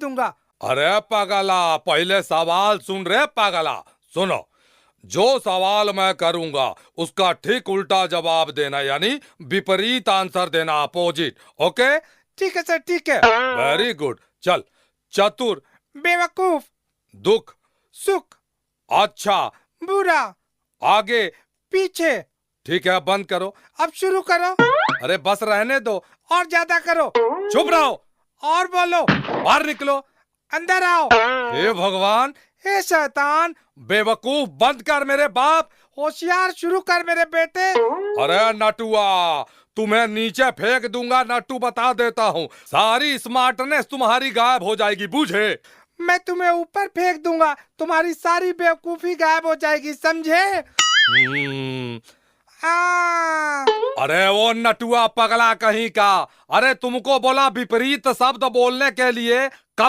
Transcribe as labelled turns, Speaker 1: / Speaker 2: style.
Speaker 1: दूंगा।
Speaker 2: अरे पागला, पहले सवाल सुन रे पागला। सुनो, जो सवाल मैं करूंगा उसका ठीक उल्टा जवाब देना, यानी विपरीत आंसर देना, अपोजिट। ओके?
Speaker 1: ठीक है सर, ठीक है।
Speaker 2: Very good. चल, चतुर,
Speaker 1: बेवकूफ।
Speaker 2: दुख,
Speaker 1: सुख।
Speaker 2: अच्छा,
Speaker 1: बुरा।
Speaker 2: आगे,
Speaker 1: पीछे।
Speaker 2: ठीक है, बंद करो।
Speaker 1: अब शुरू करो।
Speaker 2: अरे बस रहने दो।
Speaker 1: और ज्यादा करो।
Speaker 2: चुप रहो।
Speaker 1: और बोलो।
Speaker 2: बाहर निकलो।
Speaker 1: अंदर आओ।
Speaker 2: हे भगवान,
Speaker 1: हे शैतान।
Speaker 2: बेवकूफ बंद कर मेरे बाप।
Speaker 1: होशियार शुरू कर मेरे बेटे।
Speaker 2: अरे नटुआ, तुम्हें नीचे फेंक दूंगा नट्टू, बता देता हूँ। सारी स्मार्टनेस तुम्हारी गायब हो जाएगी, बुझे?
Speaker 1: मैं तुम्हें ऊपर फेंक दूंगा, तुम्हारी सारी बेवकूफी गायब हो जाएगी, समझे? आ!
Speaker 2: अरे वो नटुआ पगला कहीं का, अरे तुमको बोला विपरीत शब्द बोलने के लिए।